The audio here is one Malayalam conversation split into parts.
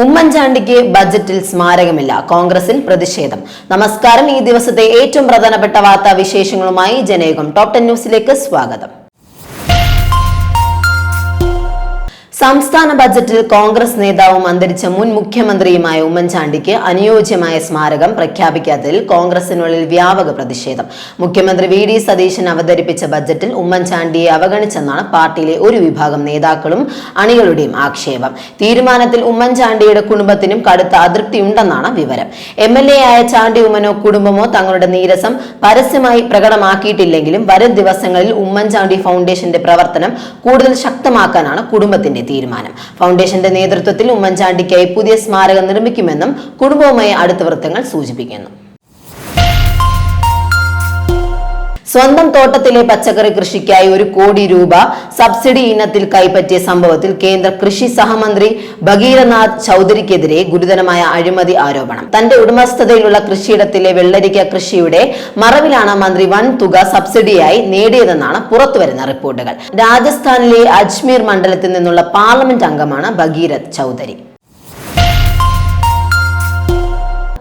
ഉമ്മൻചാണ്ടിക്ക് ബജറ്റിൽ സ്മാരകമില്ല, കോൺഗ്രസിൽ പ്രതിഷേധം. നമസ്കാരം. ഈ ദിവസത്തെ ഏറ്റവും പ്രധാനപ്പെട്ട വാർത്താ വിശേഷങ്ങളുമായി ജനയുഗം ടോപ് 10 ന്യൂസിലേക്ക് സ്വാഗതം. സംസ്ഥാന ബജറ്റിൽ കോൺഗ്രസ് നേതാവും അന്തരിച്ച മുൻ മുഖ്യമന്ത്രിയുമായ ഉമ്മൻചാണ്ടിക്ക് അനുയോജ്യമായ സ്മാരകം പ്രഖ്യാപിക്കാത്തതിൽ കോൺഗ്രസിനുള്ളിൽ വ്യാപക പ്രതിഷേധം. മുഖ്യമന്ത്രി വി ഡി സതീശൻ അവതരിപ്പിച്ച ബജറ്റിൽ ഉമ്മൻചാണ്ടിയെ അവഗണിച്ചെന്നാണ് പാർട്ടിയിലെ ഒരു വിഭാഗം നേതാക്കളും അണികളുടെയും ആക്ഷേപം. തീരുമാനത്തിൽ ഉമ്മൻചാണ്ടിയുടെ കുടുംബത്തിനും കടുത്ത അതൃപ്തിയുണ്ടെന്നാണ് വിവരം. MLA ആയ ചാണ്ടി ഉമ്മനോ കുടുംബമോ തങ്ങളുടെ നീരസം പരസ്യമായി പ്രകടമാക്കിയിട്ടില്ലെങ്കിലും വരും ദിവസങ്ങളിൽ ഉമ്മൻചാണ്ടി ഫൗണ്ടേഷന്റെ പ്രവർത്തനം കൂടുതൽ ശക്തമാക്കാനാണ് കുടുംബത്തിന്റെ തീരുമാനം. ഫൗണ്ടേഷന്റെ നേതൃത്വത്തിൽ ഉമ്മൻചാണ്ടിക്കായി പുതിയ സ്മാരകം നിർമ്മിക്കുമെന്നും കുടുംബവുമായി അടുത്ത വൃത്തങ്ങൾ സൂചിപ്പിക്കുന്നു. സ്വന്തം തോട്ടത്തിലെ പച്ചക്കറി കൃഷിക്കായി 1 കോടി രൂപ സബ്സിഡി ഇനത്തിൽ കൈപ്പറ്റിയ സംഭവത്തിൽ കേന്ദ്ര കൃഷി സഹമന്ത്രി ഭഗീരനാഥ് ചൌധരിക്കെതിരെ ഗുരുതരമായ അഴിമതി ആരോപണം. തന്റെ ഉടമസ്ഥതയിലുള്ള കൃഷിയിടത്തിലെ വെള്ളരിക്ക കൃഷിയുടെ മറവിലാണ് മന്ത്രി വൻ തുക സബ്സിഡിയായി നേടിയതെന്നാണ് പുറത്തുവരുന്ന റിപ്പോർട്ടുകൾ. രാജസ്ഥാനിലെ അജ്മീർ മണ്ഡലത്തിൽ നിന്നുള്ള പാർലമെന്റ് അംഗമാണ് ഭഗീരഥ് ചൌധരി.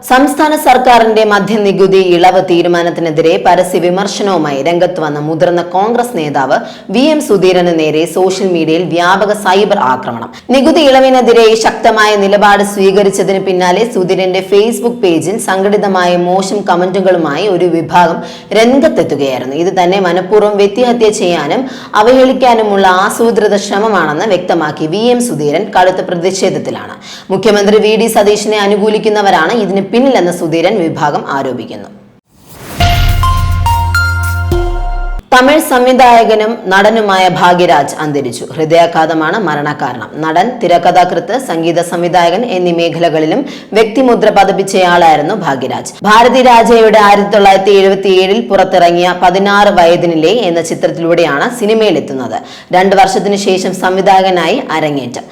സംസ്ഥാന സർക്കാരിന്റെ മദ്യനികുതി ഇളവ് തീരുമാനത്തിനെതിരെ പരസ്യ വിമർശനവുമായി രംഗത്ത് വന്ന മുതിർന്ന കോൺഗ്രസ് നേതാവ് VM സുധീരന് നേരെ സോഷ്യൽ മീഡിയയിൽ വ്യാപക സൈബർ ആക്രമണം. നികുതി ഇളവിനെതിരെ ശക്തമായ നിലപാട് സ്വീകരിച്ചതിന് പിന്നാലെ സുധീരന്റെ ഫേസ്ബുക്ക് പേജിൽ സംഘടിതമായ മോശം കമന്റുകളുമായി ഒരു വിഭാഗം രംഗത്തെത്തുകയായിരുന്നു. ഇത് തന്നെ മനഃപൂർവ്വം വ്യക്തിഹത്യ ചെയ്യാനും അവഹേളിക്കാനുമുള്ള ആസൂത്രിത ശ്രമമാണെന്ന് വ്യക്തമാക്കി VM സുധീരൻ കടുത്ത പ്രതിഷേധത്തിലാണ്. മുഖ്യമന്ത്രി വി ഡി സതീശനെ അനുകൂലിക്കുന്നവരാണ് ഇതിന് പിന്നിലെന്ന് സുധീരൻ വിഭാഗം ആരോപിക്കുന്നു. തമിഴ് സംവിധായകനും നടനുമായ ഭാഗ്യരാജ് അന്തരിച്ചു. ഹൃദയാഘാതമാണ് മരണകാരണം. നടൻ, തിരക്കഥാകൃത്ത്, സംഗീത സംവിധായകൻ എന്നീ മേഖലകളിലും വ്യക്തിമുദ്ര പതിപ്പിച്ചയാളായിരുന്നു ഭാഗ്യരാജ്. ഭാരതി രാജയുടെ 1977 പുറത്തിറങ്ങിയ 16 വയതിനിലെ എന്ന ചിത്രത്തിലൂടെയാണ് സിനിമയിലെത്തുന്നത്. 2 വർഷത്തിനു ശേഷം സംവിധായകനായി അരങ്ങേറ്റം.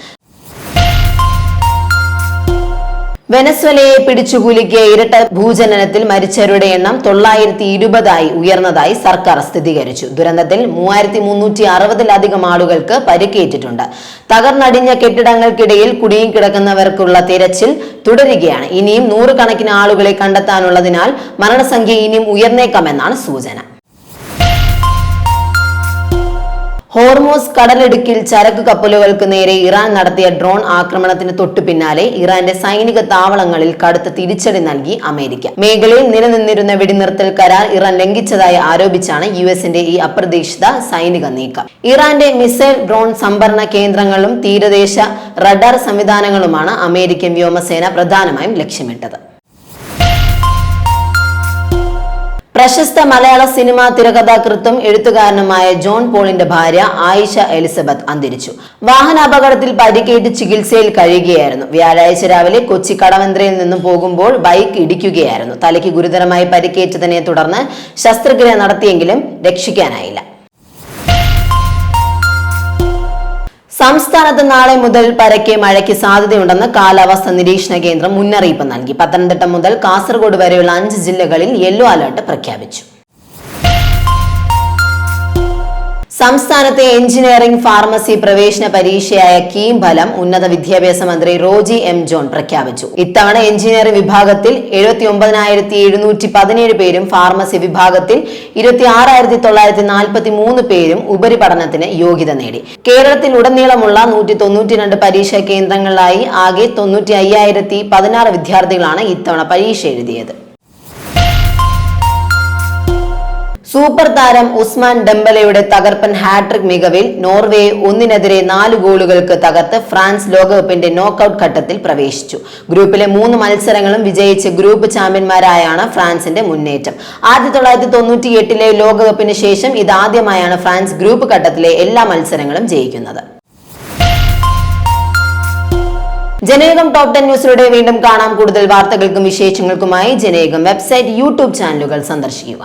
വെനസ്വേലയെ പിടിച്ചുകുലുക്കിയ ഇരട്ട ഭൂചലനത്തിൽ മരിച്ചവരുടെ എണ്ണം 920 ഉയർന്നതായി സർക്കാർ സ്ഥിരീകരിച്ചു. ദുരന്തത്തിൽ 3360-ലധികം ആളുകൾക്ക് പരിക്കേറ്റിട്ടുണ്ട്. തകർന്നടിഞ്ഞ കെട്ടിടങ്ങൾക്കിടയിൽ കുടുങ്ങിക്കിടക്കുന്നവർക്കുള്ള തിരച്ചിൽ തുടരുകയാണ്. ഇനിയും 100 കണക്കിന് ആളുകളെ കണ്ടെത്താനുള്ളതിനാൽ മരണസംഖ്യ ഇനിയും ഉയർന്നേക്കാമെന്നാണ് സൂചന. ഹോർമോസ് കടലിടുക്കിൽ ചരക്ക് കപ്പലുകൾക്ക് നേരെ ഇറാൻ നടത്തിയ ഡ്രോൺ ആക്രമണത്തിന് തൊട്ടു പിന്നാലെ ഇറാന്റെ സൈനിക താവളങ്ങളിൽ കടുത്ത തിരിച്ചടി നൽകി അമേരിക്ക. മേഖലയിൽ നിലനിന്നിരുന്ന വെടിനിർത്തൽ കരാർ ഇറാൻ ലംഘിച്ചതായി ആരോപിച്ചാണ് US-ന്റെ ഈ അപ്രതീക്ഷിത സൈനിക നീക്കം. ഇറാന്റെ മിസൈൽ, ഡ്രോൺ സംഭരണ കേന്ദ്രങ്ങളും തീരദേശ റഡാർ സംവിധാനങ്ങളുമാണ് അമേരിക്കൻ വ്യോമസേന പ്രധാനമായും ലക്ഷ്യമിട്ടത്. പ്രശസ്ത മലയാള സിനിമാ തിരക്കഥാകൃത്തും എഴുത്തുകാരനുമായ ജോൺ പോളിന്റെ ഭാര്യ ആയിഷ എലിസബത്ത് അന്തരിച്ചു. വാഹനാപകടത്തിൽ പരിക്കേറ്റ് ചികിത്സയിൽ കഴിയുകയായിരുന്നു. വ്യാഴാഴ്ച രാവിലെ കൊച്ചി കടവന്ത്രയിൽ നിന്നും പോകുമ്പോൾ ബൈക്ക് ഇടിക്കുകയായിരുന്നു. തലയ്ക്ക് ഗുരുതരമായി പരിക്കേറ്റതിനെ തുടർന്ന് ശസ്ത്രക്രിയ നടത്തിയെങ്കിലും രക്ഷിക്കാനായില്ല. സംസ്ഥാനത്ത് നാളെ മുതൽ പരക്കെ മഴയ്ക്ക് സാധ്യതയുണ്ടെന്ന് കാലാവസ്ഥാ നിരീക്ഷണ കേന്ദ്രം മുന്നറിയിപ്പ് നൽകി. പത്തനംതിട്ട മുതൽ കാസർഗോഡ് വരെയുള്ള 5 ജില്ലകളിൽ യെല്ലോ അലർട്ട് പ്രഖ്യാപിച്ചു. സംസ്ഥാനത്തെ എഞ്ചിനീയറിംഗ് ഫാർമസി പ്രവേശന പരീക്ഷയായ കീം ഫലം ഉന്നത വിദ്യാഭ്യാസ മന്ത്രി റോജി M. ജോൺ പ്രഖ്യാപിച്ചു. ഇത്തവണ എഞ്ചിനീയറിംഗ് വിഭാഗത്തിൽ 79,717 പേരും ഫാർമസി വിഭാഗത്തിൽ 26,943 പേരും ഉപരിപഠനത്തിന് യോഗ്യത നേടി. കേരളത്തിൽ ഉടനീളമുള്ള 192 പരീക്ഷാ കേന്ദ്രങ്ങളിലായി ആകെ 95,016 വിദ്യാർത്ഥികളാണ് ഇത്തവണ പരീക്ഷ എഴുതിയത്. സൂപ്പർ താരം ഉസ്മാൻ ഡെംബലയുടെ തകർപ്പൻ ഹാട്രിക് മികവിൽ നോർവേയെ 1-4 ഗോളുകൾക്ക് തകർത്ത് ഫ്രാൻസ് ലോകകപ്പിന്റെ നോക്കൌട്ട് ഘട്ടത്തിൽ പ്രവേശിച്ചു. ഗ്രൂപ്പിലെ 3 മത്സരങ്ങളും വിജയിച്ച് ഗ്രൂപ്പ് ചാമ്പ്യന്മാരായാണ് ഫ്രാൻസിന്റെ മുന്നേറ്റം. 1998 ലോകകപ്പിന് ശേഷം ഇതാദ്യമായാണ് ഫ്രാൻസ് ഗ്രൂപ്പ് ഘട്ടത്തിലെ എല്ലാ മത്സരങ്ങളും ജയിക്കുന്നത്. ജനയുഗം ടോപ് 10 ന്യൂസിലൂടെ വീണ്ടും കാണാം. കൂടുതൽ വാർത്തകൾക്കും വിശേഷങ്ങൾക്കുമായി ജനയുഗം വെബ്സൈറ്റ്, YouTube ചാനലുകൾ സന്ദർശിക്കുക.